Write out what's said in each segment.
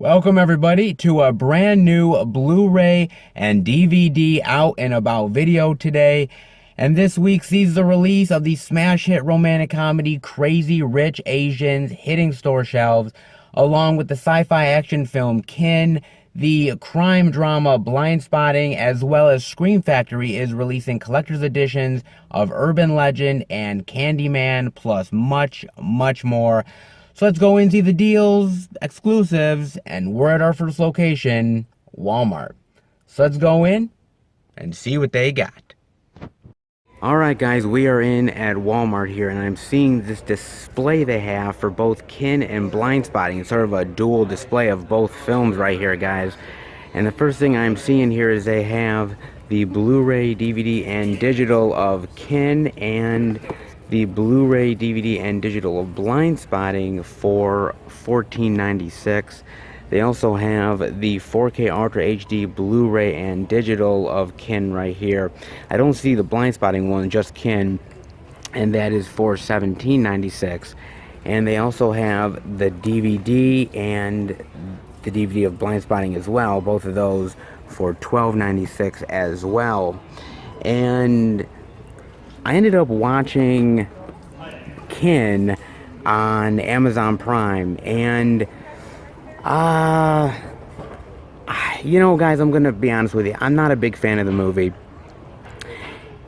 Welcome everybody to a brand new Blu-ray and DVD out and about video today. And this week sees the release of the smash hit romantic comedy Crazy Rich Asians hitting store shelves, along with the sci-fi action film Kin, the crime drama Blind Spotting, as well as Scream Factory is releasing collector's editions of Urban Legend and Candyman, plus much, much more. So let's go and see the deals, exclusives, and we're at our first location, Walmart. So let's go in and see what they got. Alright guys, we are in at Walmart here, and I'm seeing this display they have for both Kin and Blind Spotting. It's sort of a dual display of both films right here, guys. And the first thing I'm seeing here is they have the Blu-ray, DVD, and digital of Kin and the Blu-ray, DVD, and digital of Blind Spotting for $14.96. They also have the 4K Ultra HD Blu-ray and digital of Kin right here. I don't see the Blind Spotting one, just Kin, and that is for $17.96. And they also have the DVD and the DVD of Blind Spotting as well, both of those for $12.96 as well. And I ended up watching Kin on Amazon Prime, and you know, guys, I'm gonna be honest with you, I'm not a big fan of the movie.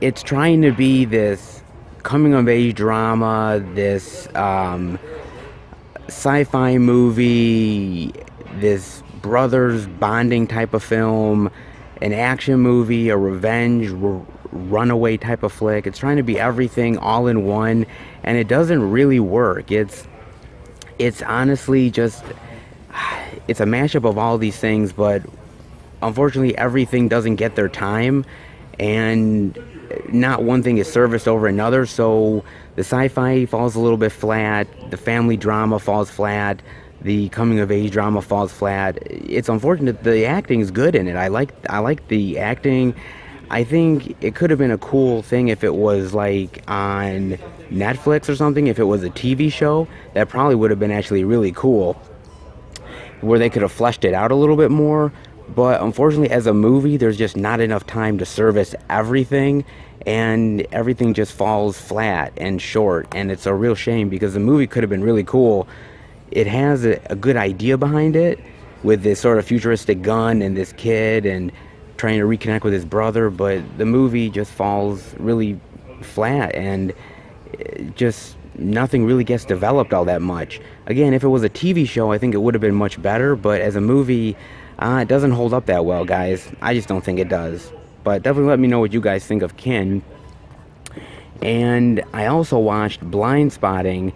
It's trying to be this coming of age drama, this sci-fi movie, this brothers bonding type of film, an action movie, a revenge runaway type of flick. It's trying to be everything all in one, and it doesn't really work. It's honestly just, it's a mashup of all these things, but unfortunately everything doesn't get their time, and not one thing is serviced over another. So the sci-fi falls a little bit flat, the family drama falls flat, the coming of age drama falls flat. It's unfortunate. The acting is good in it. I like the acting. I think it could have been a cool thing if it was like on Netflix or something. If it was a TV show, that probably would have been actually really cool, where they could have fleshed it out a little bit more. But unfortunately, as a movie, there's just not enough time to service everything, and everything just falls flat and short, and it's a real shame because the movie could have been really cool. It has a good idea behind it, with this sort of futuristic gun and this kid and trying to reconnect with his brother, but the movie just falls really flat, and just nothing really gets developed all that much. Again, if it was a TV show, I think it would have been much better, but as a movie, it doesn't hold up that well, guys. I just don't think it does. But definitely let me know what you guys think of Kin. And I also watched Blind Spotting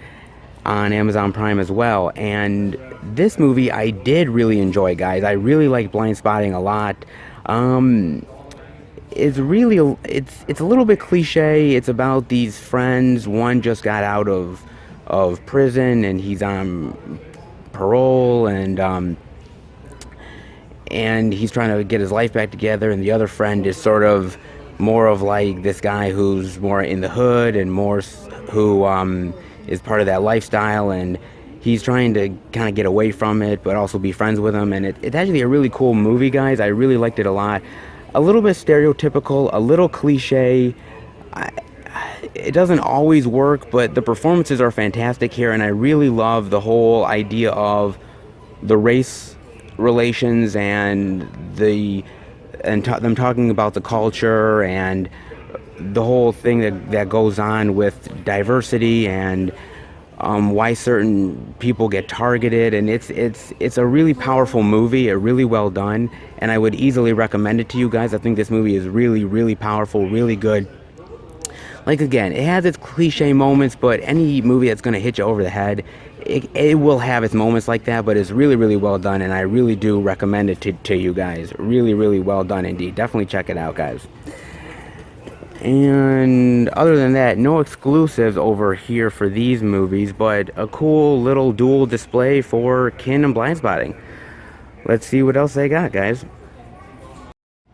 on Amazon Prime as well, and this movie I did really enjoy, guys. I really like Blind Spotting a lot. It's really, it's a little bit cliche. It's about these friends. One just got out of prison, and he's on parole, and he's trying to get his life back together, and the other friend is sort of more of like this guy who's more in the hood, and more who is part of that lifestyle, and he's trying to kind of get away from it but also be friends with him. And it's actually a really cool movie, guys. I really liked it a lot. A little bit stereotypical, a little cliche. It doesn't always work, but the performances are fantastic here, and I really love the whole idea of the race relations and them talking about the culture and the whole thing that goes on with diversity, and why certain people get targeted. And it's a really powerful movie, really well done, and I would easily recommend it to you guys. I think this movie is really, really powerful, really good. Like, again, it has its cliche moments, but any movie that's going to hit you over the head, it will have its moments like that, but it's really, really well done, and I really do recommend it to you guys. Really, really well done indeed. Definitely check it out, guys. And other than that, no exclusives over here for these movies, but a cool little dual display for Kin and Blind Spotting. Let's see what else they got, guys.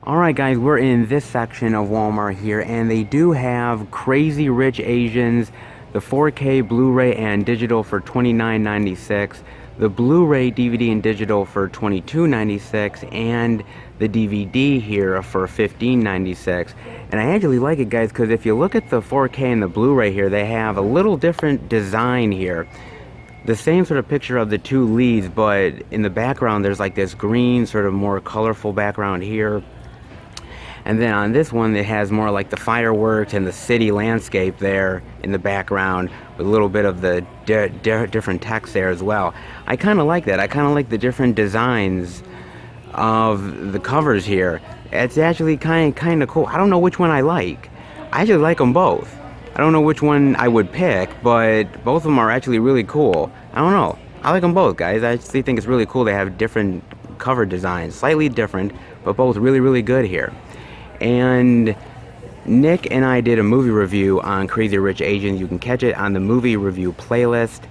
Alright guys, we're in this section of Walmart here, and they do have Crazy Rich Asians, the 4K Blu-ray and digital for $29.96. the Blu-ray, DVD, and digital for $22.96, and the DVD here for $15.96. And I actually like it, guys, because if you look at the 4K and the Blu-ray here, they have a little different design here. The same sort of picture of the two leads, but in the background there's like this green, sort of more colorful background here. And then on this one, it has more like the fireworks and the city landscape there in the background, with a little bit of the different text there as well. I kind of like that. I kind of like the different designs of the covers here. It's actually kind of cool. I don't know which one I like. I actually like them both. I don't know which one I would pick, but both of them are actually really cool. I don't know. I like them both, guys. I actually think it's really cool they have different cover designs, slightly different, but both really, really good here. And Nick and I did a movie review on Crazy Rich Asians. You can catch it on the movie review playlist.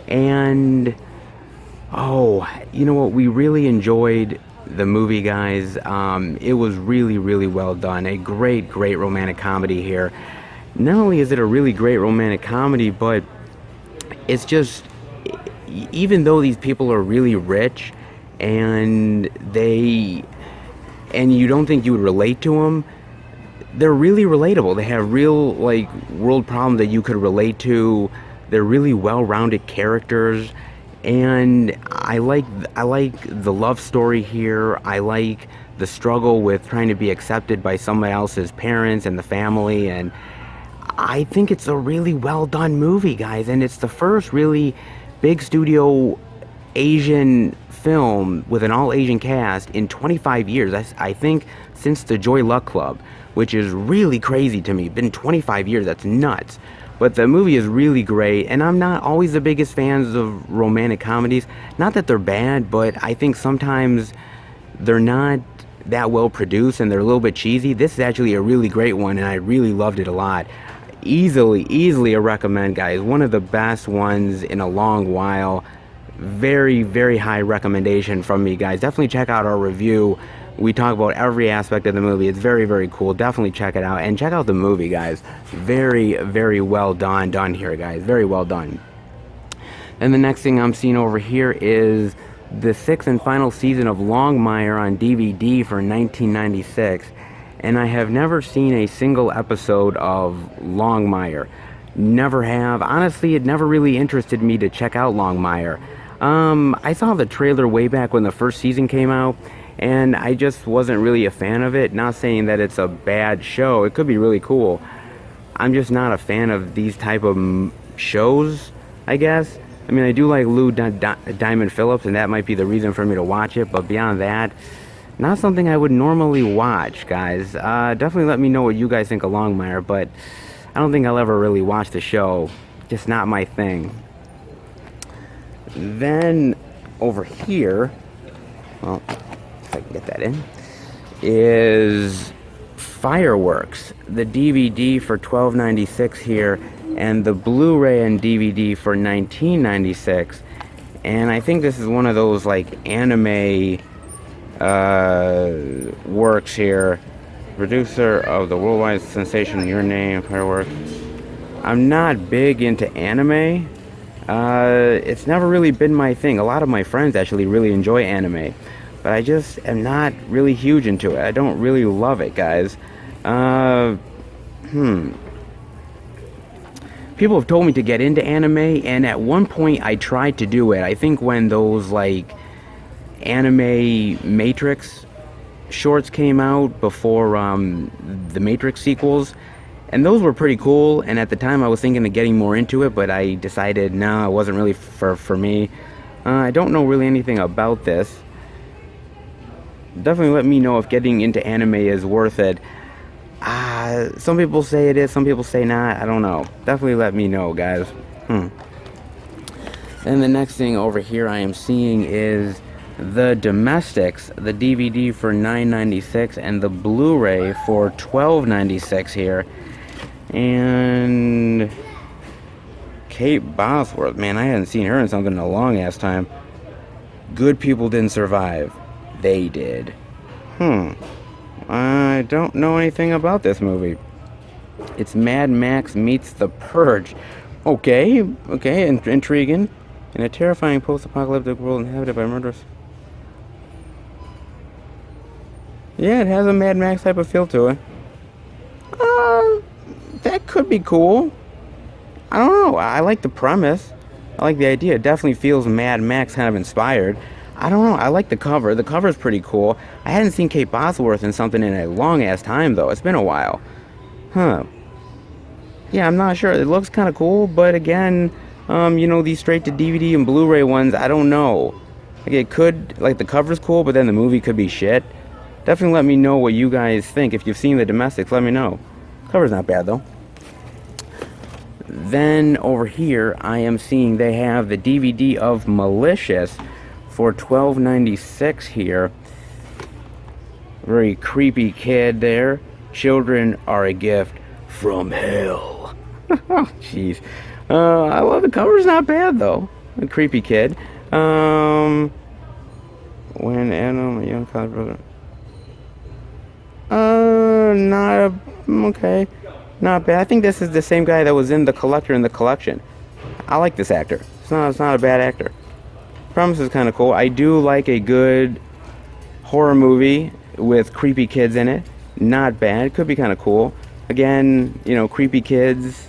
And oh, you know what? We really enjoyed the movie, guys. It was really, really well done. A great, great romantic comedy here. Not only is it a really great romantic comedy, but it's just, even though these people are really rich and you don't think you would relate to them, they're really relatable. They have real, like, world problems that you could relate to. They're really well-rounded characters, and I like the love story here. I like the struggle with trying to be accepted by somebody else's parents and the family, and I think it's a really well-done movie, guys, and it's the first really big studio Asian film with an all-Asian cast in 25 years. I think since the Joy Luck Club, which is really crazy to me. Been 25 years, that's nuts. But the movie is really great, and I'm not always the biggest fans of romantic comedies. Not that they're bad, but I think sometimes they're not that well produced and they're a little bit cheesy. This is actually a really great one, and I really loved it a lot. Easily a recommend, guys. One of the best ones in a long while. Very, very high recommendation from me, guys. Definitely check out our review. We talk about every aspect of the movie. It's very, very cool. Definitely check it out. And check out the movie, guys. Very, very well done here, guys. Very well done. And the next thing I'm seeing over here is the 6th and final season of Longmire on DVD for $19.96. And I have never seen a single episode of Longmire. Never have. Honestly, it never really interested me to check out Longmire. I saw the trailer way back when the first season came out, and I just wasn't really a fan of it. Not saying that it's a bad show. It could be really cool. I'm just not a fan of these type of shows, I guess. I mean, I do like Lou Diamond Phillips, and that might be the reason for me to watch it. But beyond that, not something I would normally watch, guys. Definitely let me know what you guys think of Longmire, but I don't think I'll ever really watch the show. Just not my thing. Then over here, well, if I can get that in, is Fireworks, the DVD for $12.96 here, and the Blu-ray and DVD for $19.96. And I think this is one of those like anime works here. Producer of the worldwide sensation Your Name, Fireworks. I'm not big into anime. It's never really been my thing. A lot of my friends actually really enjoy anime, but I just am not really huge into it. I don't really love it, guys. People have told me to get into anime, and at one point I tried to do it. I think when those like anime Matrix shorts came out before the Matrix sequels, and those were pretty cool, and at the time I was thinking of getting more into it, but I decided no, it wasn't really for me. I don't know really anything about this. Definitely let me know if getting into anime is worth it. Some people say it is, some people say not. I don't know. Definitely let me know, guys. And the next thing over here I am seeing is The Domestics, the DVD for $9.96 and the Blu-ray for $12.96 here. And Kate Bosworth, man, I hadn't seen her in something in a long ass time. Good People Didn't Survive. They did. I don't know anything about this movie. It's Mad Max meets The Purge. Okay, intriguing. In a terrifying post-apocalyptic world inhabited by murderers. Yeah, it has a Mad Max type of feel to it. That could be cool. I don't know. I like the premise. I like the idea. It definitely feels Mad Max kind of inspired. I don't know. I like the cover. The cover's pretty cool. I hadn't seen Kate Bosworth in something in a long-ass time, though. It's been a while. Huh. Yeah, I'm not sure. It looks kind of cool, but again, you know, these straight-to-DVD and Blu-ray ones, I don't know. Like, it could, like, the cover's cool, but then the movie could be shit. Definitely let me know what you guys think. If you've seen the domestics, let me know. Cover's not bad, though. Then over here, I am seeing they have the DVD of Malicious for $12.96 here. Very creepy kid there. Children are a gift from hell. Oh, jeez. I love the cover's not bad though. A creepy kid. When Adam, a young college brother. Okay. Not bad. I think this is the same guy that was in The Collector in the Collection. I like this actor. It's not a bad actor. Premise is kind of cool. I do like a good horror movie with creepy kids in it. Not bad. Could be kind of cool. Again, you know, creepy kids.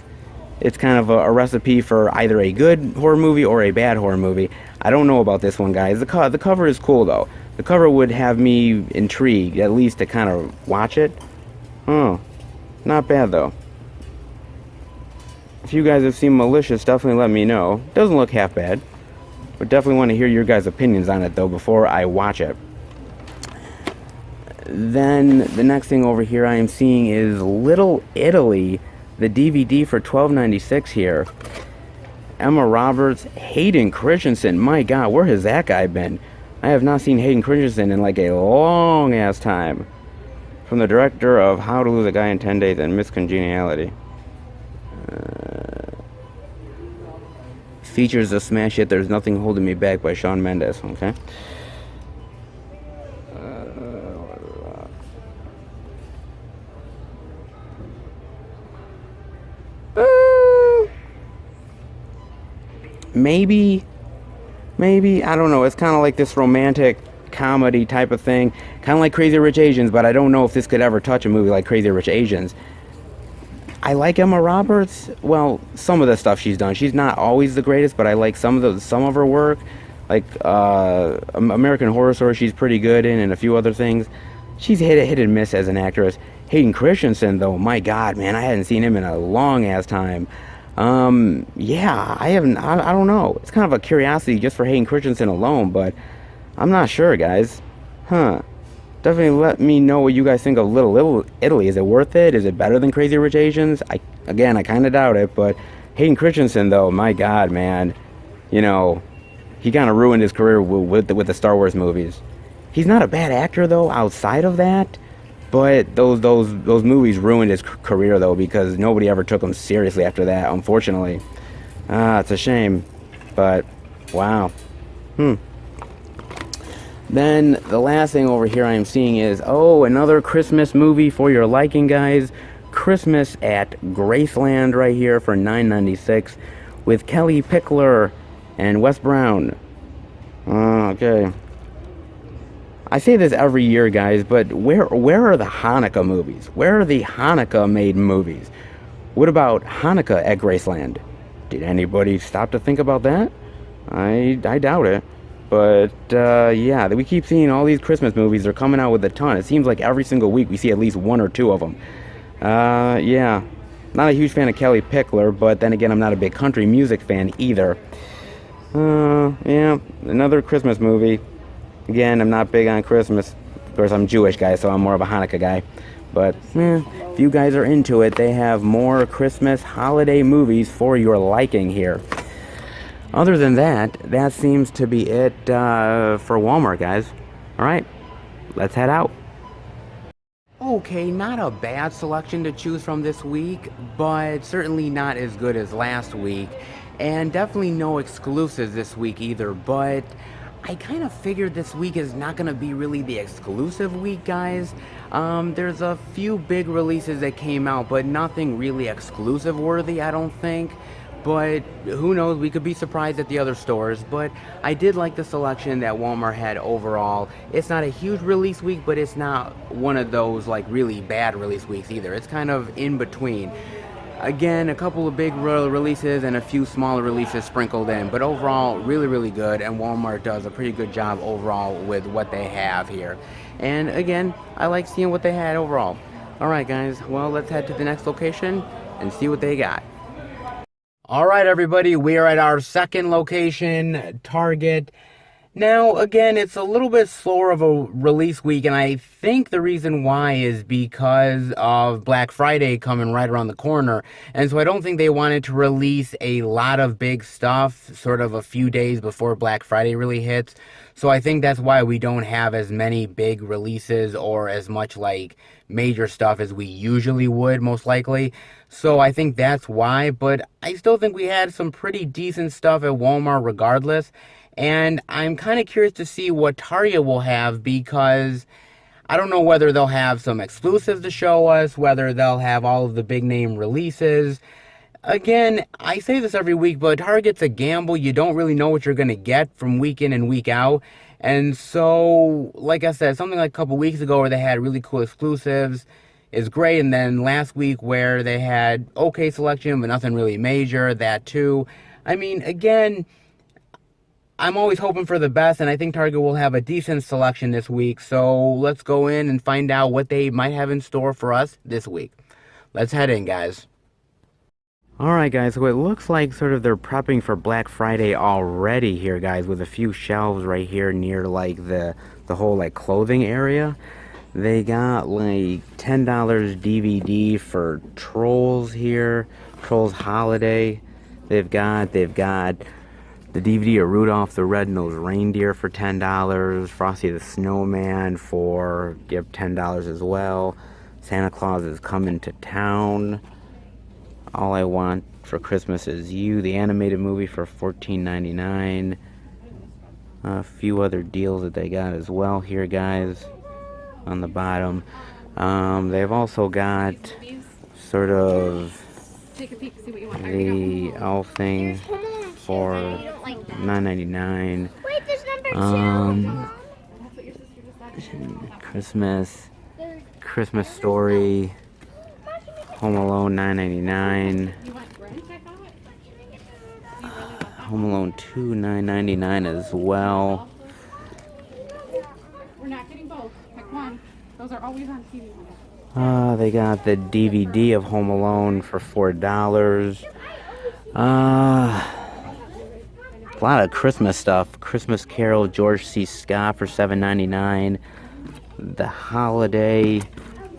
It's kind of a recipe for either a good horror movie or a bad horror movie. I don't know about this one, guys. The cover is cool, though. The cover would have me intrigued, at least to kind of watch it. Oh, not bad, though. If you guys have seen Malicious, definitely let me know. Doesn't look half bad. But definitely want to hear your guys' opinions on it, though, before I watch it. Then, the next thing over here I am seeing is Little Italy, the DVD for $12.96 here. Emma Roberts, Hayden Christensen. My God, where has that guy been? I have not seen Hayden Christensen in like a long-ass time. From the director of How to Lose a Guy in 10 Days and Miss Congeniality. Features the smash hit There's Nothing Holding Me Back by Shawn Mendes. Okay. Maybe, I don't know. It's kind of like this romantic comedy type of thing. Kind of like Crazy Rich Asians, but I don't know if this could ever touch a movie like Crazy Rich Asians. I like Emma Roberts. Well, some of the stuff she's done. She's not always the greatest, but I like some of her work. Like American Horror Story, she's pretty good in, and a few other things. She's hit and miss as an actress. Hayden Christensen, though, my God, man, I hadn't seen him in a long ass time. Yeah, I don't know. It's kind of a curiosity just for Hayden Christensen alone, but I'm not sure, guys. Huh. Definitely let me know what you guys think of Little Italy. Is it worth it? Is it better than Crazy Rich Asians? I kind of doubt it, but Hayden Christensen, though, my God, man. You know, he kind of ruined his career with the Star Wars movies. He's not a bad actor, though, outside of that. But those movies ruined his career, though, because nobody ever took him seriously after that, unfortunately. It's a shame. But, wow. Then, the last thing over here I am seeing is, another Christmas movie for your liking, guys. Christmas at Graceland right here for $9.96 with Kelly Pickler and Wes Brown. Okay. I say this every year, guys, but where are the Hanukkah movies? Where are the Hanukkah-made movies? What about Hanukkah at Graceland? Did anybody stop to think about that? I doubt it. But, yeah, we keep seeing all these Christmas movies. They're coming out with a ton. It seems like every single week we see at least one or two of them. Yeah. Not a huge fan of Kelly Pickler, but then again, I'm not a big country music fan either. Yeah, another Christmas movie. Again, I'm not big on Christmas. Of course, I'm Jewish, guys, so I'm more of a Hanukkah guy. But, if you guys are into it, they have more Christmas holiday movies for your liking here. Other than that, that seems to be it for Walmart, guys. Alright, let's head out. Okay, not a bad selection to choose from this week, but certainly not as good as last week. And definitely no exclusives this week either, but I kind of figured this week is not going to be really the exclusive week, guys. There's a few big releases that came out, but nothing really exclusive worthy, I don't think. But who knows, we could be surprised at the other stores. But I did like the selection that Walmart had overall. It's not a huge release week, but it's not one of those like really bad release weeks either. It's kind of in between. Again, a couple of big releases and a few smaller releases sprinkled in, but overall really, really good, and Walmart does a pretty good job overall with what they have here. And again, I like seeing what they had overall. Alright guys, well, let's head to the next location and see what they got. Alright everybody, we are at our second location, Target. Now, again, it's a little bit slower of a release week, and I think the reason why is because of Black Friday coming right around the corner. And so I don't think they wanted to release a lot of big stuff sort of a few days before Black Friday really hits. So I think that's why we don't have as many big releases or as much like major stuff as we usually would, most likely. So I think that's why, but I still think we had some pretty decent stuff at Walmart regardless. And I'm kind of curious to see what Target will have, because I don't know whether they'll have some exclusives to show us, whether they'll have all of the big name releases. Again, I say this every week, but Target's a gamble. You don't really know what you're going to get from week in and week out. And so, like I said, something like a couple weeks ago where they had really cool exclusives is great. And then last week where they had okay selection, but nothing really major, that too. I mean, again, I'm always hoping for the best, and I think Target will have a decent selection this week. So let's go in and find out what they might have in store for us this week. Let's head in, guys. Alright guys, so it looks like sort of they're prepping for Black Friday already here, guys, with a few shelves right here near like the whole like clothing area. They got like $10 DVD for Trolls here, Trolls Holiday. They've got the DVD of Rudolph the Red-Nosed Reindeer for $10, Frosty the Snowman for $10 as well. Santa Claus is Coming to Town. All I Want for Christmas Is You, the animated movie, for $14.99. A few other deals that they got as well here, guys, on the bottom. They've also got sort of the Elf thing for $9.99. Christmas Story, Home Alone, $9.99. Home Alone 2, $9.99 as well. We're not getting both. Pick one. Those are always on TV. They got the DVD of Home Alone for $4. A lot of Christmas stuff. Christmas Carol, George C. Scott for $7.99. The Holiday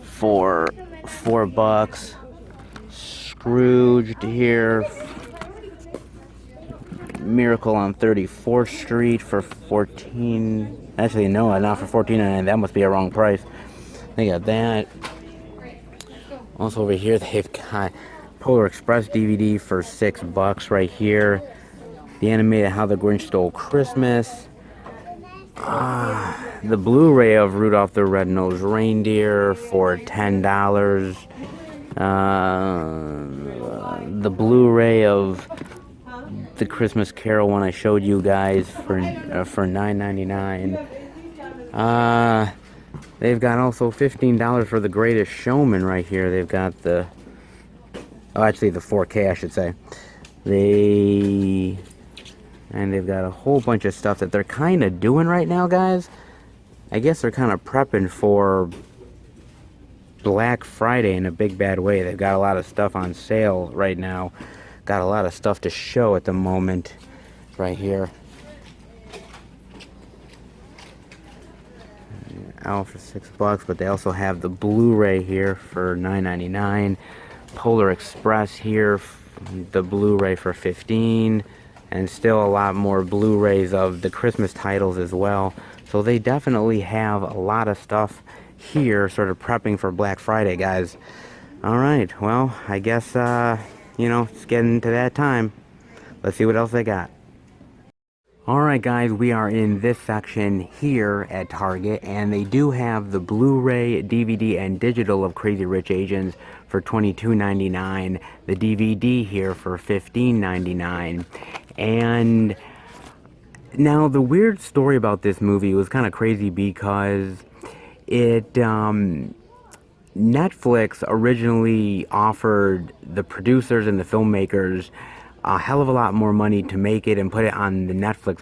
for $4. Scrooged here. Miracle on 34th Street for $14. Actually, no, not for $14.99. That must be a wrong price. They got that. Also over here, they've got Polar Express DVD for $6 right here. The animated How the Grinch Stole Christmas. The Blu-ray of Rudolph the Red-Nosed Reindeer for $10. The Blu-ray of the Christmas Carol one I showed you guys for $9.99. They've got also $15 for The Greatest Showman right here. They've got the 4K, I should say. And they've got a whole bunch of stuff that they're kind of doing right now, guys. I guess they're kind of prepping for Black Friday in a big bad way. They've got a lot of stuff on sale right now. Got a lot of stuff to show at the moment right here. Out for $6, but they also have the Blu-ray here for $9.99. Polar Express here, the Blu-ray for $15, and still a lot more Blu-rays of the Christmas titles as well. So they definitely have a lot of stuff here, sort of prepping for Black Friday, guys. All right, well, I guess it's getting to that time. Let's see what else they got. Alright guys, we are in this section here at Target, and they do have the Blu-ray, DVD, and digital of Crazy Rich Asians for $22.99, the DVD here for $15.99, and now the weird story about this movie was kind of crazy because Netflix originally offered the producers and the filmmakers a hell of a lot more money to make it and put it on the Netflix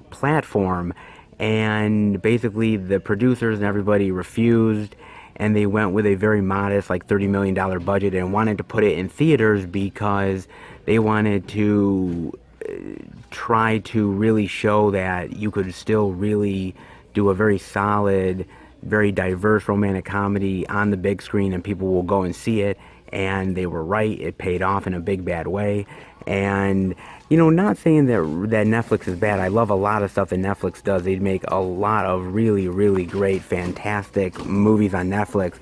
platform, and basically the producers and everybody refused, and they went with a very modest, like $30 million budget, and wanted to put it in theaters because they wanted to try to really show that you could still really do a very solid, very diverse romantic comedy on the big screen and people will go and see it. And they were right. It paid off in a big bad way. And not saying that Netflix is bad. I love a lot of stuff that Netflix does. They make a lot of really, really great, fantastic movies on Netflix.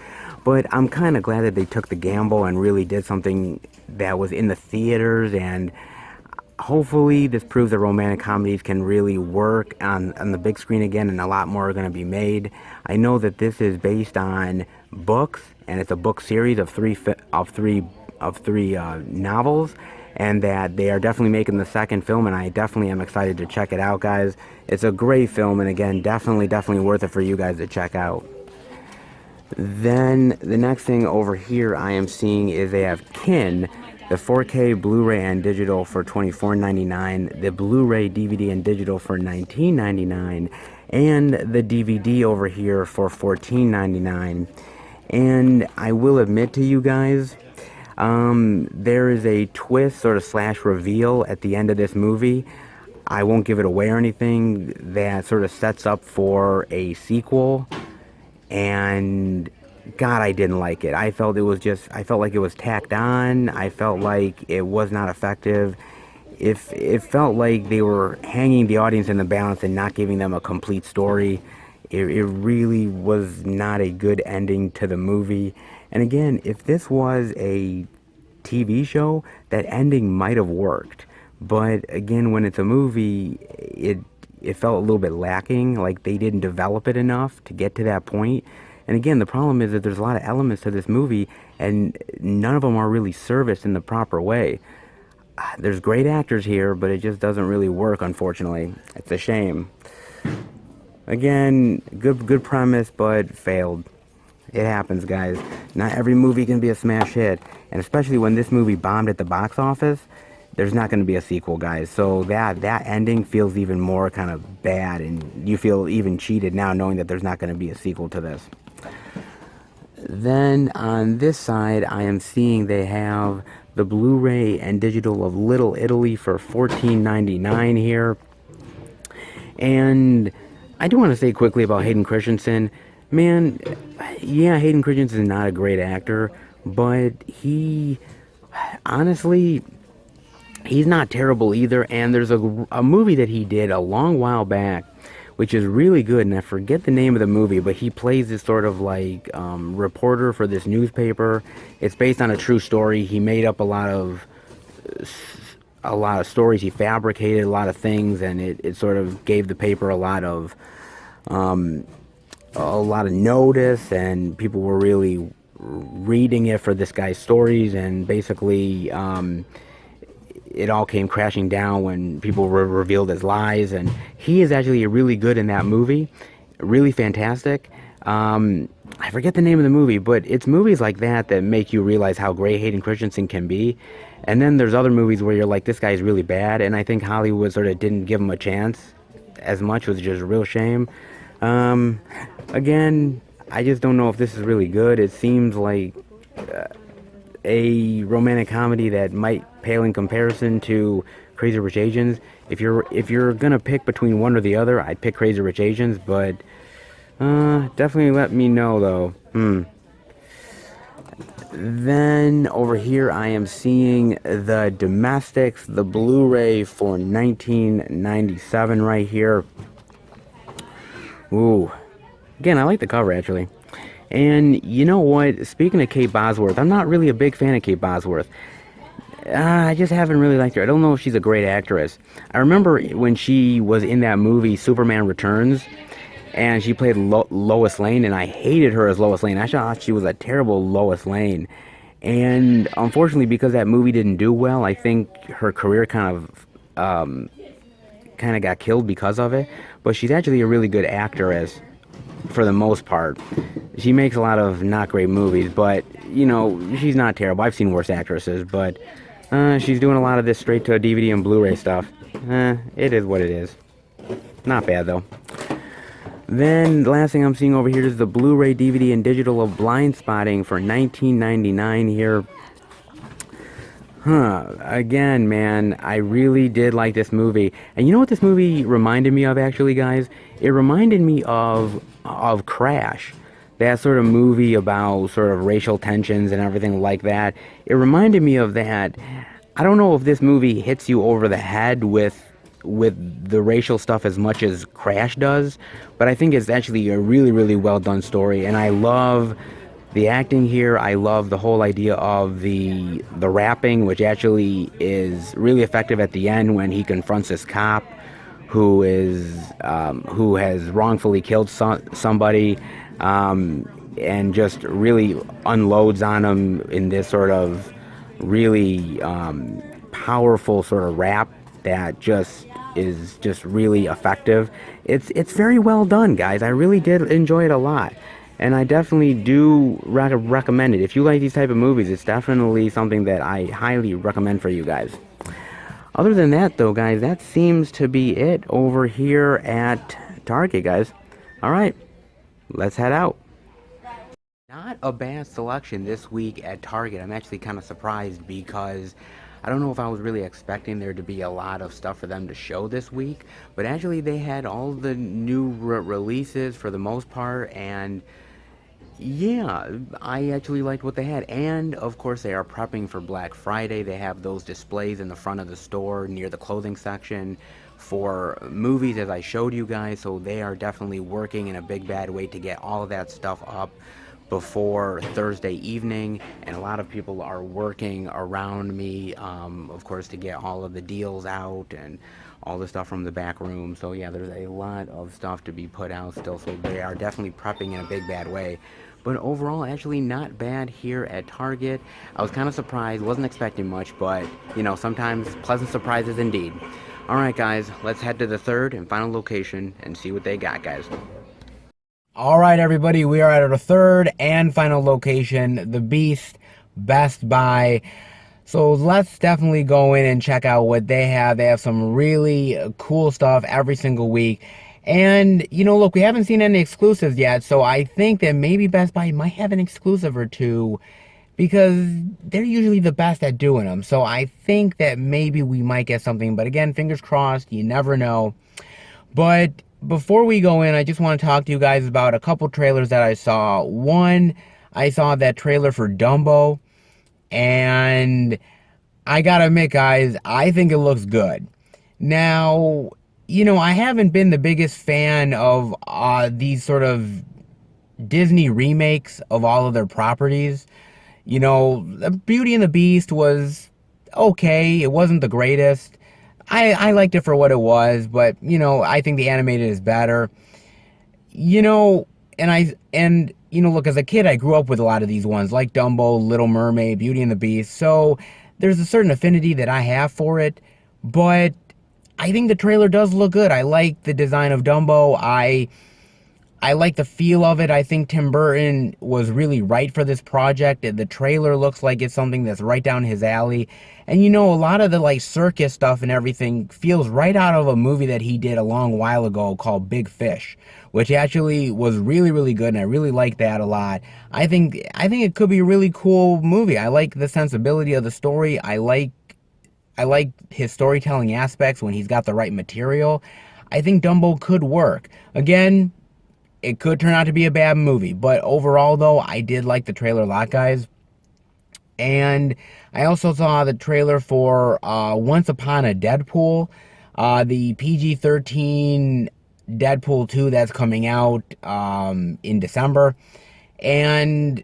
But I'm kind of glad that they took the gamble and really did something that was in the theaters, and hopefully this proves that romantic comedies can really work on the big screen again, and a lot more are going to be made. I know that this is based on books, and it's a book series of three novels, and that they are definitely making the second film, and I definitely am excited to check it out, guys. It's a great film, and again, definitely worth it for you guys to check out. Then the next thing over here I am seeing is they have Kin, the 4K Blu-ray and digital for $24.99, the Blu-ray DVD and digital for $19.99, and the DVD over here for $14.99. And I will admit to you guys, there is a twist sort of slash reveal at the end of this movie. I won't give it away or anything, that sort of sets up for a sequel, and God, I didn't like it. I felt like it was tacked on. I felt like it was not effective. It felt like they were hanging the audience in the balance and not giving them a complete story. It really was not a good ending to the movie. And again, if this was a TV show, that ending might have worked. But again, when it's a movie, it felt a little bit lacking, like they didn't develop it enough to get to that point. And again, the problem is that there's a lot of elements to this movie, and none of them are really serviced in the proper way. There's great actors here, but it just doesn't really work, unfortunately. It's a shame. Again, good premise, but failed. It happens, guys. Not every movie can be a smash hit, and especially when this movie bombed at the box office, there's not going to be a sequel, guys. So that ending feels even more kind of bad, and you feel even cheated now knowing that there's not going to be a sequel to this. Then on this side, I am seeing they have the Blu-ray and digital of Little Italy for $14.99 here. And I do want to say quickly about Hayden Christensen. Man, yeah, Hayden Christensen is not a great actor, but honestly, he's not terrible either. And there's a movie that he did a long while back, which is really good, and I forget the name of the movie, but he plays this sort of like reporter for this newspaper. It's based on a true story. He made up a lot of stories. He fabricated a lot of things, and it sort of gave the paper a lot of notice, and people were really reading it for this guy's stories, and basically it all came crashing down when people revealed his lies. And he is actually really good in that movie, really fantastic. I forget the name of the movie, but it's movies like that make you realize how great Hayden Christensen can be. And then there's other movies where you're like, this guy's really bad, and I think Hollywood sort of didn't give him a chance as much, which is just a real shame. Again, I just don't know if this is really good. It seems like a romantic comedy that might pale in comparison to Crazy Rich Asians. If you're gonna pick between one or the other, I'd pick Crazy Rich Asians, but definitely let me know though. Then over here I am seeing the Domestics, the Blu-ray for $19.97 right here. Ooh, again, I like the cover actually. And you know what? Speaking of Kate Bosworth, I'm not really a big fan of Kate Bosworth. I just haven't really liked her. I don't know if she's a great actress. I remember when she was in that movie Superman Returns, and she played Lois Lane, and I hated her as Lois Lane. I thought she was a terrible Lois Lane. And unfortunately, because that movie didn't do well, I think her career kind of got killed because of it. But she's actually a really good actress for the most part. She makes a lot of not great movies, but she's not terrible. I've seen worse actresses, but she's doing a lot of this straight to DVD and Blu-ray stuff. It is what it is. Not bad though. Then the last thing I'm seeing over here is the Blu-ray, DVD, and digital of Blind Spotting for $19.99 here. Again, man, I really did like this movie. And you know what this movie reminded me of, actually, guys? It reminded me of Crash. That sort of movie about sort of racial tensions and everything like that. It reminded me of that. I don't know if this movie hits you over the head with the racial stuff as much as Crash does, but I think it's actually a really, really well done story, and I love the acting here. I love the whole idea of the rapping, which actually is really effective at the end when he confronts this cop who has wrongfully killed somebody, and just really unloads on him in this sort of really powerful sort of rap that is just really effective. It's very well done, guys. I really did enjoy it a lot. And I definitely do recommend it. If you like these type of movies, it's definitely something that I highly recommend for you guys. Other than that, though, guys, that seems to be it over here at Target, guys. All right, let's head out. Not a bad selection this week at Target. I'm actually kind of surprised because I don't know if I was really expecting there to be a lot of stuff for them to show this week, but actually they had all the new releases for the most part, and yeah, I actually liked what they had. And of course, they are prepping for Black Friday. They have those displays in the front of the store near the clothing section for movies, as I showed you guys. So they are definitely working in a big bad way to get all of that stuff up before Thursday evening, and a lot of people are working around me, of course, to get all of the deals out and all the stuff from the back room. So yeah, there's a lot of stuff to be put out still, so they are definitely prepping in a big bad way. But overall, actually not bad here at Target. I was kind of surprised, wasn't expecting much, but sometimes pleasant surprises indeed. Alright guys, let's head to the third and final location and see what they got, guys. All right, everybody, we are at our third and final location, the Beast, Best Buy. So let's definitely go in and check out what they have. They have some really cool stuff every single week. And, look, we haven't seen any exclusives yet, so I think that maybe Best Buy might have an exclusive or two because they're usually the best at doing them. So I think that maybe we might get something. But again, fingers crossed, you never know. But before we go in, I just want to talk to you guys about a couple trailers that I saw. One, I saw that trailer for Dumbo, and I gotta admit, guys, I think it looks good. Now, I haven't been the biggest fan of these sort of Disney remakes of all of their properties. Beauty and the Beast was okay. It wasn't the greatest. I liked it for what it was, but I think the animated is better. Look, as a kid, I grew up with a lot of these ones, like Dumbo, Little Mermaid, Beauty and the Beast. So there's a certain affinity that I have for it, but I think the trailer does look good. I like the design of Dumbo. I like the feel of it. I think Tim Burton was really right for this project. The trailer looks like it's something that's right down his alley. And a lot of the circus stuff and everything feels right out of a movie that he did a long while ago called Big Fish, which actually was really, really good, and I really like that a lot. I think it could be a really cool movie. I like the sensibility of the story. I like his storytelling aspects when he's got the right material. I think Dumbo could work. Again, it could turn out to be a bad movie, but overall, though, I did like the trailer a lot, guys. And I also saw the trailer for Once Upon a Deadpool, the PG-13 Deadpool 2 that's coming out in December. And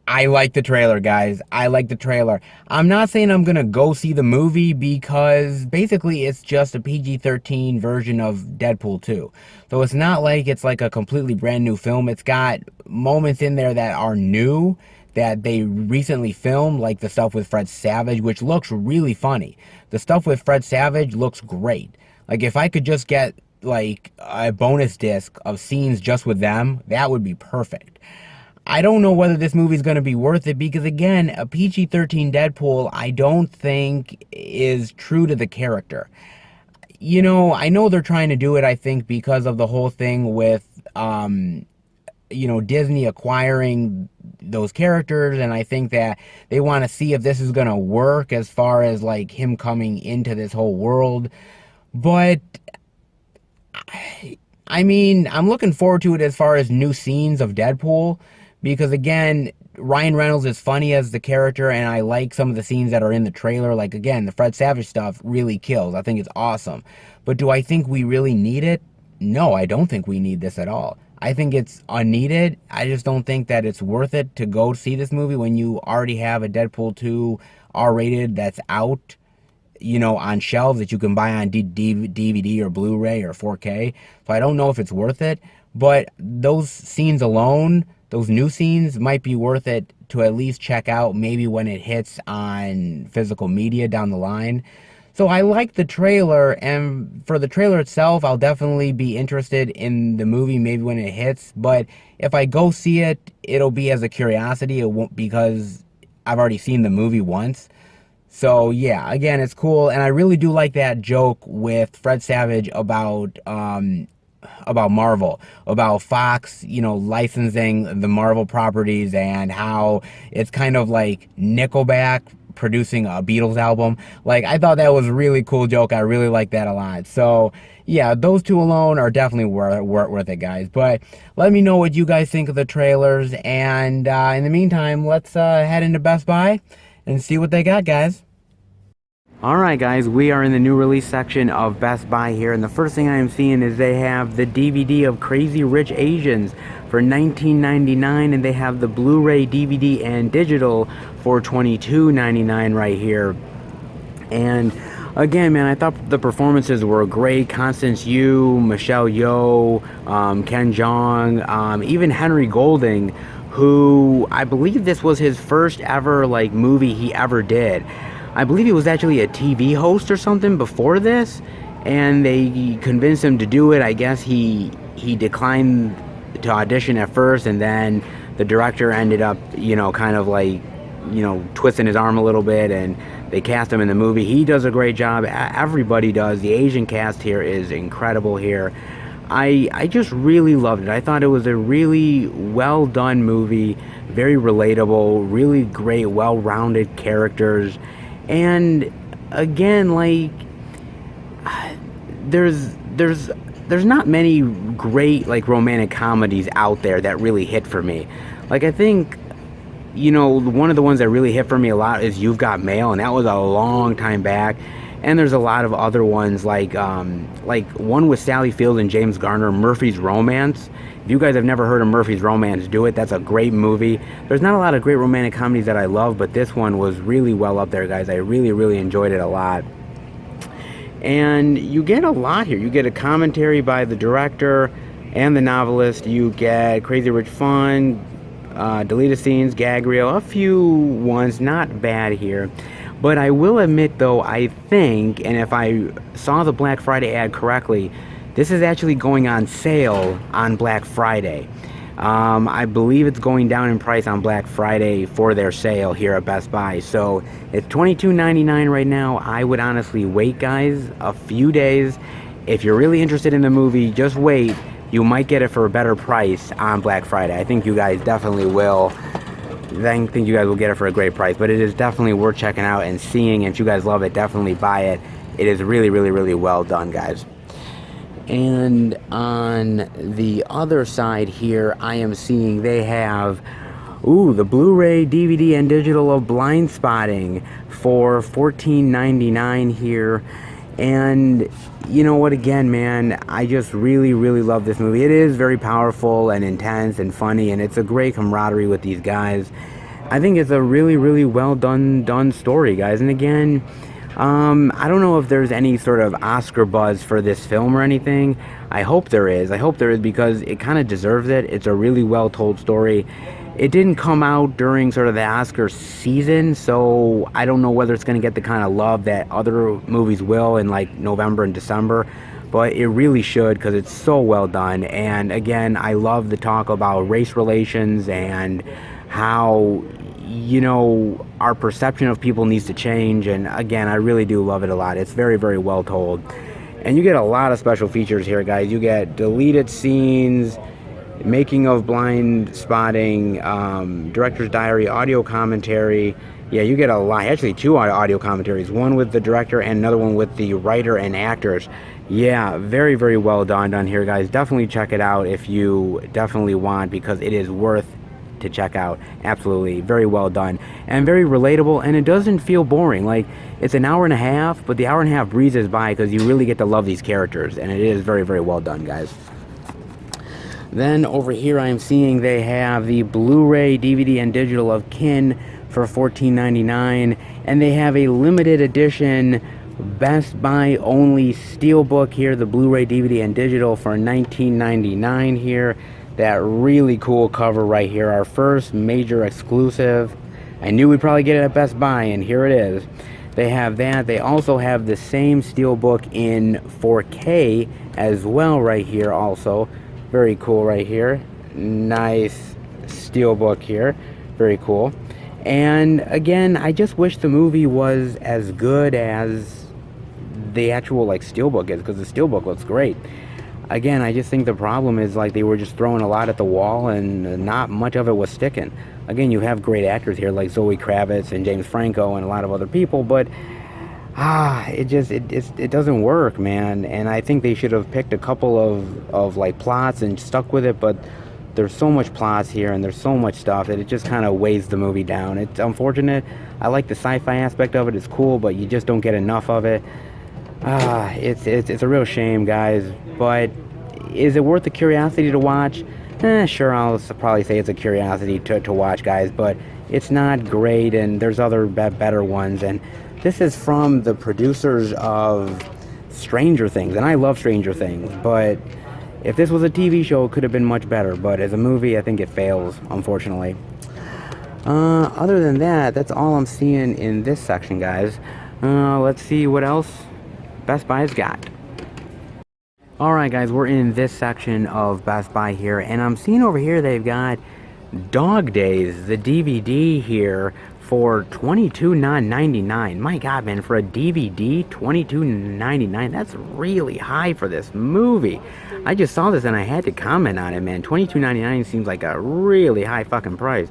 I like the trailer, guys. I like the trailer. I'm not saying I'm gonna go see the movie because basically it's just a PG-13 version of Deadpool 2. So it's not like it's like a completely brand new film. It's got moments in there that are new that they recently filmed, like the stuff with Fred Savage, which looks really funny. The stuff with Fred Savage looks great. Like if I could just get like a bonus disc of scenes just with them, that would be perfect. I don't know whether this movie's going to be worth it because, again, a PG-13 Deadpool, I don't think is true to the character. You know, I know they're trying to do it, I think, because of the whole thing with, Disney acquiring those characters, and I think that they want to see if this is going to work as far as, like, him coming into this whole world. But I mean, I'm looking forward to it as far as new scenes of Deadpool because, again, Ryan Reynolds is funny as the character, and I like some of the scenes that are in the trailer. Like, again, the Fred Savage stuff really kills. I think it's awesome. But do I think we really need it? No, I don't think we need this at all. I think it's unneeded. I just don't think that it's worth it to go see this movie when you already have a Deadpool 2 R-rated that's out, on shelves that you can buy on DVD or Blu-ray or 4K. So I don't know if it's worth it, but those scenes alone, those new scenes might be worth it to at least check out maybe when it hits on physical media down the line. So I like the trailer, and for the trailer itself, I'll definitely be interested in the movie maybe when it hits, but if I go see it, it'll be as a curiosity. It won't because I've already seen the movie once. So yeah, again, it's cool, and I really do like that joke with Fred Savage about Marvel, about Fox, licensing the Marvel properties and how it's kind of like Nickelback producing a Beatles album. Like, I thought that was a really cool joke. I really like that a lot. So yeah, those two alone are definitely worth it, guys. But let me know what you guys think of the trailers, and in the meantime, let's head into Best Buy and see what they got, guys. Alright guys, we are in the new release section of Best Buy here, and the first thing I am seeing is they have the DVD of Crazy Rich Asians for $19.99, and they have the Blu-ray, DVD, and digital for $22.99 right here. And again, man, I thought the performances were great. Constance Yu, Michelle Yeoh, Ken Jeong, even Henry Golding, who I believe this was his first ever movie he ever did. I believe he was actually a TV host or something before this, and they convinced him to do it. I guess he declined to audition at first, and then the director ended up, kind of twisting his arm a little bit, and they cast him in the movie. He does a great job. Everybody does. The Asian cast here is incredible here. I just really loved it. I thought it was a really well done movie, very relatable, really great, well-rounded characters. And again, there's not many great romantic comedies out there that really hit for me. I think one of the ones that really hit for me a lot is You've Got Mail, and that was a long time back. And there's a lot of other ones like one with Sally Field and James Garner, Murphy's Romance. If you guys have never heard of Murphy's Romance, do it. That's a great movie. There's not a lot of great romantic comedies that I love, but this one was really well up there, guys. I really, really enjoyed it a lot. And you get a lot here. You get a commentary by the director and the novelist. You get Crazy Rich Fun, deleted scenes, gag reel, a few ones, not bad here. But I will admit, though, I think, and if I saw the Black Friday ad correctly, this is actually going on sale on Black Friday. I believe it's going down in price on Black Friday for their sale here at Best Buy. So it's $22.99 right now. I would honestly wait, guys, a few days. If you're really interested in the movie, just wait. You might get it for a better price on Black Friday. I think you guys definitely will. I think you guys will get it for a great price, but it is definitely worth checking out and seeing. And if you guys love it, definitely buy it. It is really, really, really well done, guys. And on the other side here, I am seeing they have, the Blu-ray, DVD, and digital of Blind Spotting for $14.99 here. And you know what, again, man, I just really, really love this movie. It is very powerful and intense and funny, and it's a great camaraderie with these guys. I think it's a really, really well done story, guys. And again, I don't know if there's any sort of Oscar buzz for this film or anything. I hope there is. I hope there is because it kind of deserves it. It's a really well told story. It didn't come out during sort of the Oscar season, so I don't know whether it's going to get the kind of love that other movies will in like November and December, but it really should because it's so well done. And again, I love the talk about race relations and how, you know, our perception of people needs to change. And again, I really do love it a lot. It's very, very well told. And you get a lot of special features here, guys. You get deleted scenes, making of blind spotting, director's diary, audio commentary. Yeah, you get a lot. Actually, two audio commentaries. One with the director and another one with the writer and actors. Yeah, very, very well done here, guys. Definitely check it out if you definitely want, because it is worth to check out. Absolutely, very well done and very relatable, and it doesn't feel boring. Like, it's an hour and a half, but the hour and a half breezes by because you really get to love these characters, and it is very, very well done, guys. Then over here I'm seeing they have the Blu-ray, DVD, and digital of Kin for $14.99, and they have a limited edition Best Buy only steelbook here, the Blu-ray, DVD, and digital for $19.99 here. That really cool cover right here, our first major exclusive. I knew we'd probably get it at Best Buy, and here it is. They have that. They also have the same steelbook in 4K as well right here also. Very cool right here. Nice steelbook here. Very cool. And again, I just wish the movie was as good as the actual like steelbook is, because the steelbook looks great. Again, I just think the problem is like they were just throwing a lot at the wall and not much of it was sticking. Again, you have great actors here like Zoe Kravitz and James Franco and a lot of other people, but it doesn't work, man. And I think they should have picked a couple of like plots and stuck with it, but there's so much plots here and there's so much stuff that it just kind of weighs the movie down. It's unfortunate. I like the sci-fi aspect of it. It's cool, but you just don't get enough of it. It's a real shame, guys. But is it worth the curiosity to watch? Sure, I'll probably say it's a curiosity to watch, guys, but it's not great, and there's other better ones. And this is from the producers of Stranger Things, and I love Stranger Things, but if this was a TV show, it could have been much better. But as a movie, I think it fails, unfortunately. Other than that, that's all I'm seeing in this section, guys. Let's see what else Best Buy's got. Alright, guys, we're in this section of Best Buy here, and I'm seeing over here they've got Dog Days, the DVD here, for $22.99. My God, man, for a DVD, $22.99. That's really high for this movie. I just saw this and I had to comment on it, man. $22.99 seems like a really high fucking price.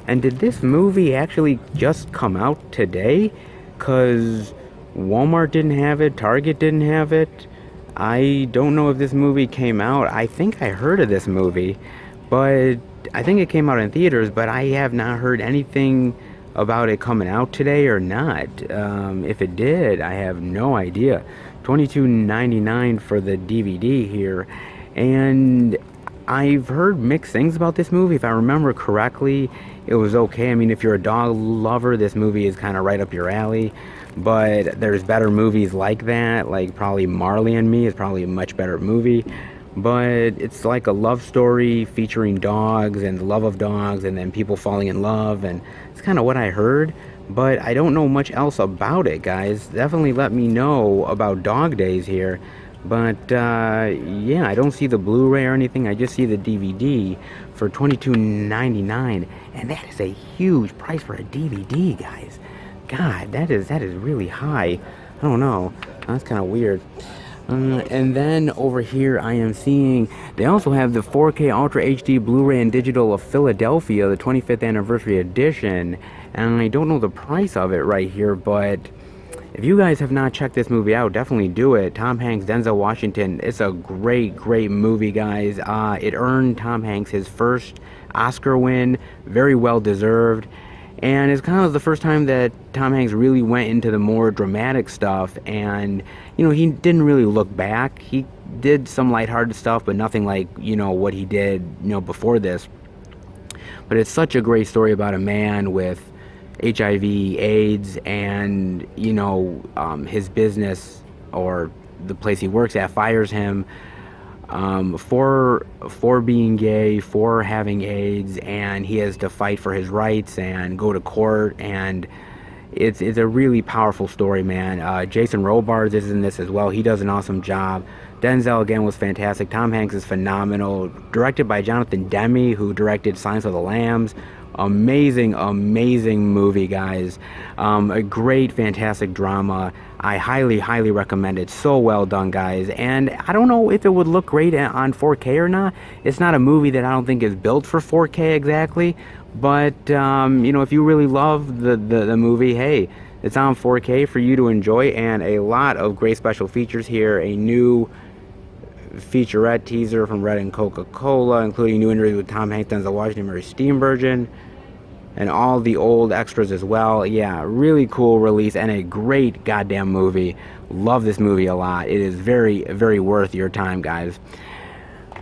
And did this movie actually just come out today? Because Walmart didn't have it, Target didn't have it. I don't know if this movie came out. I think I heard of this movie, but I think it came out in theaters, but I have not heard anything about it coming out today or not. If it did, I have no idea. $22.99 for the DVD here, and I've heard mixed things about this movie. If I remember correctly, it was okay. I mean, if you're a dog lover, this movie is kind of right up your alley, but there's better movies like that, like probably Marley and Me is probably a much better movie. But it's like a love story featuring dogs and the love of dogs and then people falling in love, and it's kind of what I heard, but I don't know much else about it, guys. Definitely let me know about Dog Days here. But yeah, I don't see the Blu-ray or anything. I just see the DVD for $22.99, and that is a huge price for a DVD, guys. God, that is really high. I don't know. That's kind of weird. And then over here I am seeing they also have the 4K Ultra HD Blu-ray and digital of Philadelphia, the 25th anniversary edition, and I don't know the price of it right here, but if you guys have not checked this movie out, definitely do it. Tom Hanks, Denzel Washington. It's a great movie, guys. It earned Tom Hanks his first Oscar win, very well deserved. And it's kind of the first time that Tom Hanks really went into the more dramatic stuff, and, you know, he didn't really look back. He did some lighthearted stuff, but nothing like, you know, what he did, you know, before this. But it's such a great story about a man with HIV, AIDS, and his business or the place he works at fires him for being gay, for having AIDS, and he has to fight for his rights and go to court. And it's a really powerful story, man. Jason Robards is in this as well. He does an awesome job. Denzel again was fantastic. Tom Hanks is phenomenal. Directed by Jonathan Demme, who directed Silence of the Lambs. Amazing, amazing movie, guys. A great, fantastic drama. I highly, highly recommend it. So well done, guys. And I don't know if it would look great on 4K or not. It's not a movie that I don't think is built for 4K exactly. But, if you really love the movie, hey, it's on 4K for you to enjoy. And a lot of great special features here. A new featurette teaser from Red and Coca-Cola, including new interviews with Tom Hanks, Denzel Washington, Mary Steenburgen, and all the old extras as well. Yeah, really cool release and a great goddamn movie. Love this movie a lot. It is very, very worth your time, guys.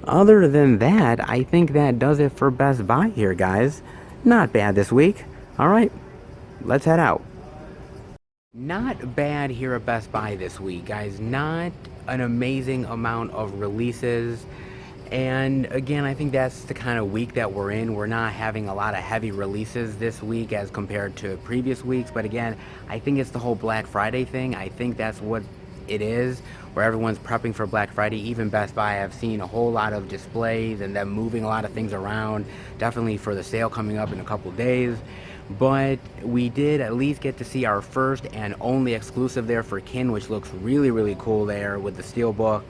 Other than that, I think that does it for Best Buy here, guys. Not bad this week. All right, let's head out. Not bad here at Best Buy this week, guys. Not an amazing amount of releases. And again, I think that's the kind of week that we're in. We're not having a lot of heavy releases this week as compared to previous weeks. But again, I think it's the whole Black Friday thing. I think that's what it is, where everyone's prepping for Black Friday. Even Best Buy, I've seen a whole lot of displays and them moving a lot of things around, definitely for the sale coming up in a couple days. But we did at least get to see our first and only exclusive there for Kin, which looks really, really cool there with the Steelbook.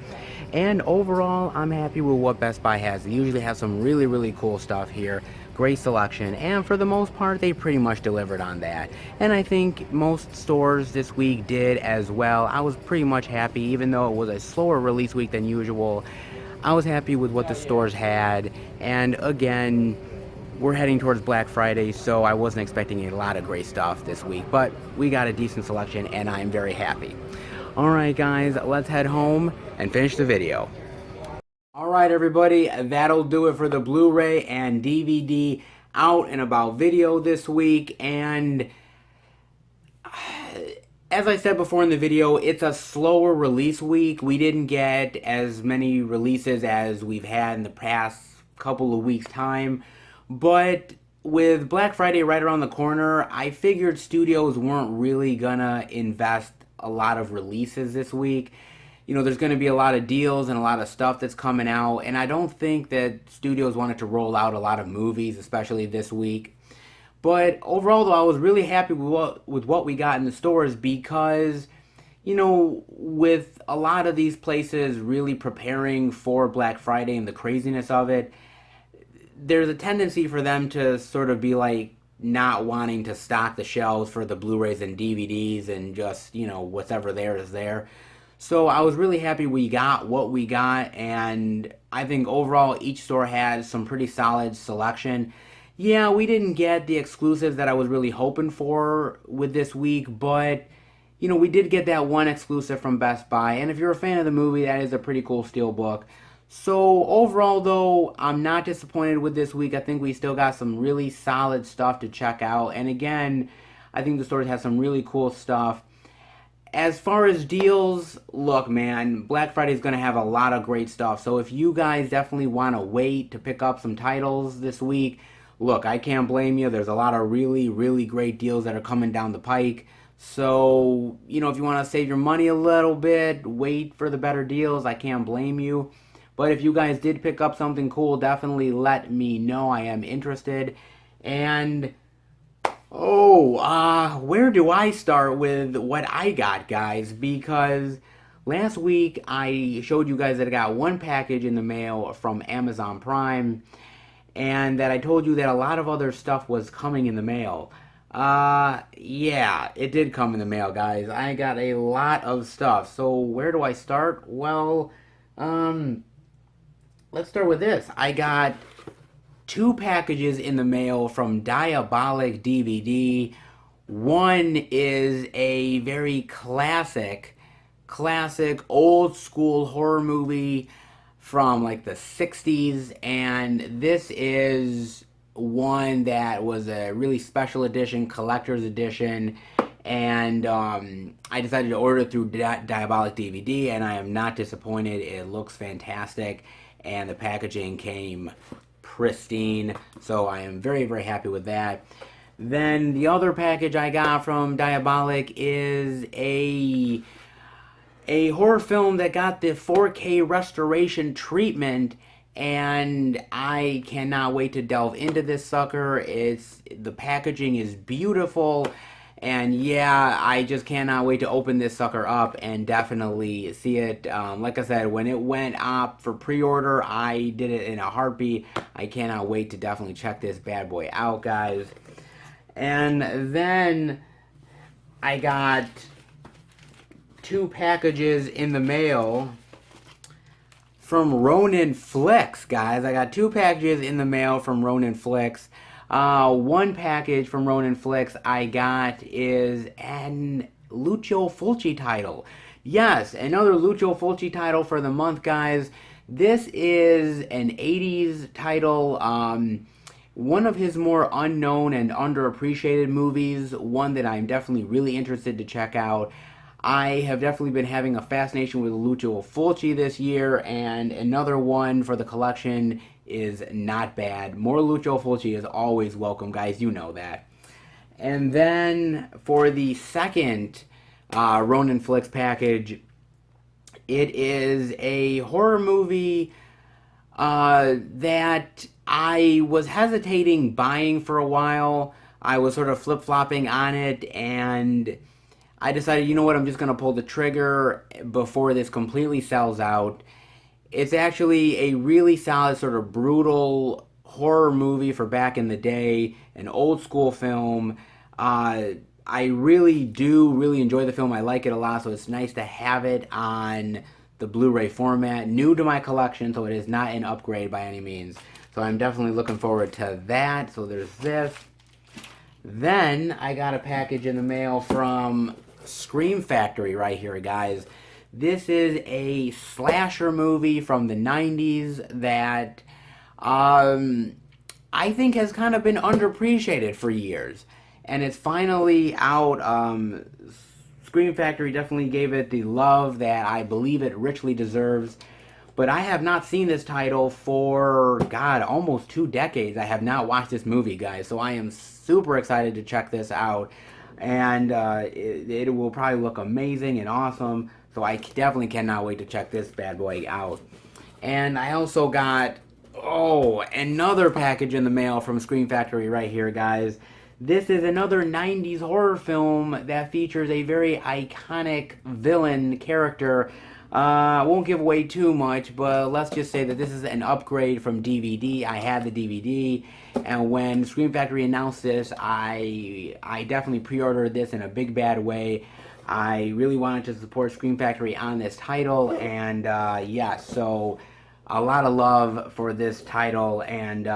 And overall, I'm happy with what Best Buy has. They usually have some really, really cool stuff here. Great selection, and for the most part, they pretty much delivered on that. And I think most stores this week did as well. I was pretty much happy, even though it was a slower release week than usual. I was happy with what the stores had, and again, we're heading towards Black Friday, so I wasn't expecting a lot of great stuff this week, but we got a decent selection, and I'm very happy. Alright guys, let's head home and finish the video. Alright everybody, that'll do it for the Blu-ray and DVD out and about video this week. And as I said before in the video, it's a slower release week. We didn't get as many releases as we've had in the past couple of weeks' time. But with Black Friday right around the corner, I figured studios weren't really gonna invest a lot of releases this week. There's going to be a lot of deals and a lot of stuff that's coming out, and I don't think that studios wanted to roll out a lot of movies, especially this week. But overall, though, I was really happy with what we got in the stores because, with a lot of these places really preparing for Black Friday and the craziness of it, there's a tendency for them to sort of be like not wanting to stock the shelves for the Blu-rays and DVDs and just, whatever there is there. So I was really happy we got what we got, and I think overall each store has some pretty solid selection. Yeah, we didn't get the exclusives that I was really hoping for with this week, but, we did get that one exclusive from Best Buy, and if you're a fan of the movie, that is a pretty cool steelbook. So overall, though, I'm not disappointed with this week. I think we still got some really solid stuff to check out, and again, I think the stores have some really cool stuff. As far as deals, look, man, Black Friday is going to have a lot of great stuff. So if you guys definitely want to wait to pick up some titles this week, look, I can't blame you. There's a lot of really, really great deals that are coming down the pike. So, if you want to save your money a little bit, wait for the better deals, I can't blame you. But if you guys did pick up something cool, definitely let me know. I am interested. And where do I start with what I got, guys? Because last week I showed you guys that I got one package in the mail from Amazon Prime, and that I told you that a lot of other stuff was coming in the mail. Yeah, it did come in the mail, guys. I got a lot of stuff. So where do I start? Well, let's start with this. I got 2 packages in the mail from Diabolic DVD. One is a very classic old school horror movie from like the 60s, and this is one that was a really special edition, collector's edition, and I decided to order it through Diabolic DVD, and I am not disappointed. It looks fantastic, and the packaging came pristine, so I am very, very happy with that. Then the other package I got from Diabolic is a horror film that got the 4K restoration treatment, and I cannot wait to delve into this sucker. The packaging is beautiful, and yeah, I just cannot wait to open this sucker up and definitely see it. Like I said, when it went up for pre-order, I did it in a heartbeat. I cannot wait to definitely check this bad boy out, guys. And then I got 2 packages in the mail from Ronin Flicks, guys. I got 2 packages in the mail from Ronin Flicks. One package from Ronin Flicks I got is an Lucio Fulci title. Yes, another Lucio Fulci title for the month, guys. This is an 80s title. One of his more unknown and underappreciated movies. One that I'm definitely really interested to check out. I have definitely been having a fascination with Lucio Fulci this year, and another one for the collection is not bad. More Lucio Fulci is always welcome, guys. You know that. And then for the second Ronin Flicks package, it is a horror movie that I was hesitating buying for a while. I was sort of flip-flopping on it, and I decided, you know what, I'm just going to pull the trigger before this completely sells out. It's actually a really solid, sort of brutal horror movie for back in the day, an old school film. I really do enjoy the film. I like it a lot, so it's nice to have it on the Blu-ray format. New to my collection, so it is not an upgrade by any means. So I'm definitely looking forward to that. So there's this. Then I got a package in the mail from Scream Factory right here, guys. This is a slasher movie from the 90s that I think has kind of been underappreciated for years. And it's finally out. Scream Factory definitely gave it the love that I believe it richly deserves. But I have not seen this title for, God, almost 2 decades. I have not watched this movie, guys. So I am super excited to check this out. And it will probably look amazing and awesome. So I definitely cannot wait to check this bad boy out. And I also got, another package in the mail from Scream Factory right here, guys. This is another 90s horror film that features a very iconic villain character. I won't give away too much, but let's just say that this is an upgrade from DVD. I had the DVD, and when Scream Factory announced this, I definitely pre-ordered this in a big bad way. I really wanted to support Scream Factory on this title, and so a lot of love for this title, and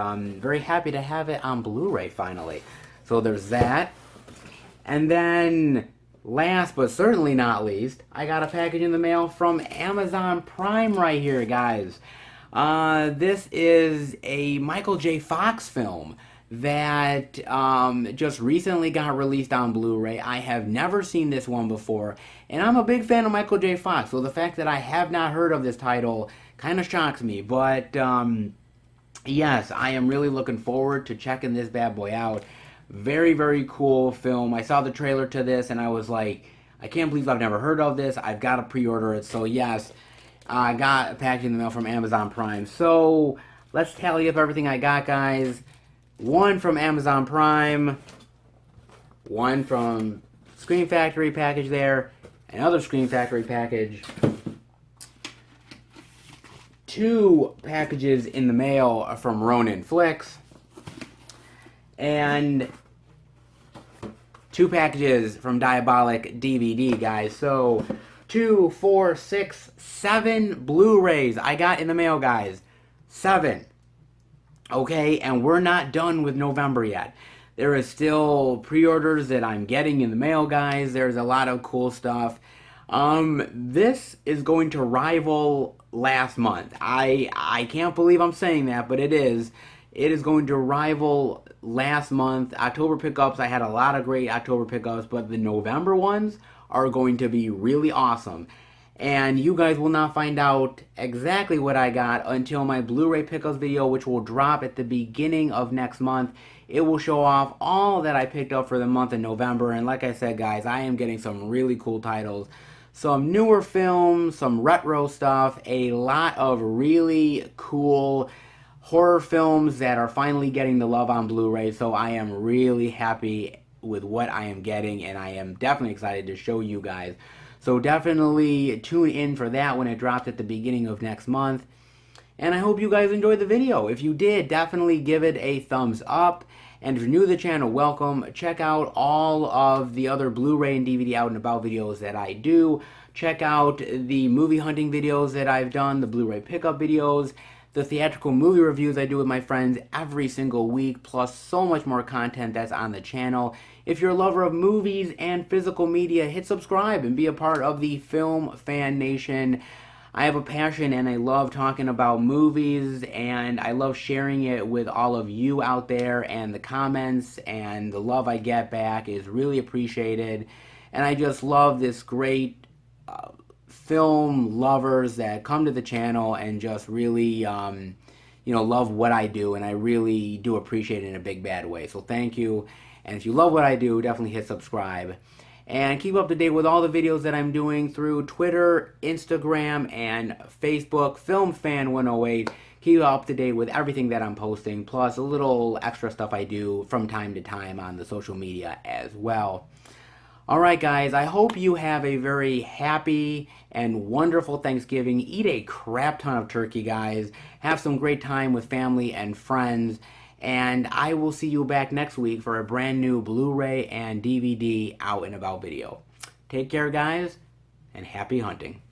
very happy to have it on Blu-ray finally. So there's that. And then, last but certainly not least, I got a package in the mail from Amazon Prime right here, guys. This is a Michael J. Fox film that just recently got released on Blu-ray. I have never seen this one before, and I'm a big fan of Michael J. Fox, so the fact that I have not heard of this title kind of shocks me. But yes, I am really looking forward to checking this bad boy out. Very, very cool film. I saw the trailer to this and I was like, I can't believe I've never heard of this. I've got to pre-order it. So yes, I got a package in the mail from Amazon Prime. So let's tally up everything I got, guys. 1 from Amazon Prime, 1 from Scream Factory package there, another Scream Factory package, 2 packages in the mail from Ronin Flicks, and 2 packages from Diabolic DVD, guys. So 2, 4, 6, 7 Blu-rays I got in the mail, guys. 7. Okay, and we're not done with November yet. There is still pre-orders that I'm getting in the mail, guys. There's a lot of cool stuff. This is going to rival last month. I can't believe I'm saying that, but it is. It is going to rival last month. October pickups, I had a lot of great October pickups, but the November ones are going to be really awesome. And you guys will not find out exactly what I got until my Blu-ray pickups video, which will drop at the beginning of next month. It will show off all that I picked up for the month of November. And like I said, guys, I am getting some really cool titles. Some newer films, some retro stuff, a lot of really cool horror films that are finally getting the love on Blu-ray. So I am really happy with what I am getting, and I am definitely excited to show you guys. So definitely tune in for that when it drops at the beginning of next month. And I hope you guys enjoyed the video. If you did, definitely give it a thumbs up. And if you're new to the channel, welcome. Check out all of the other Blu-ray and DVD out and about videos that I do. Check out the movie hunting videos that I've done, the Blu-ray pickup videos, the theatrical movie reviews I do with my friends every single week, plus so much more content that's on the channel. If you're a lover of movies and physical media, hit subscribe and be a part of the Film Fan Nation. I have a passion and I love talking about movies, and I love sharing it with all of you out there, and the comments and the love I get back is really appreciated. And I just love this great film lovers that come to the channel and just really love what I do, and I really do appreciate it in a big bad way. So thank you. And if you love what I do, definitely hit subscribe. And keep up to date with all the videos that I'm doing through Twitter, Instagram, and Facebook, Film Fan 108. Keep up to date with everything that I'm posting, plus a little extra stuff I do from time to time on the social media as well. Alright guys, I hope you have a very happy and wonderful Thanksgiving. Eat a crap ton of turkey, guys. Have some great time with family and friends. And I will see you back next week for a brand new Blu-ray and DVD out and about video. Take care, guys, and happy hunting.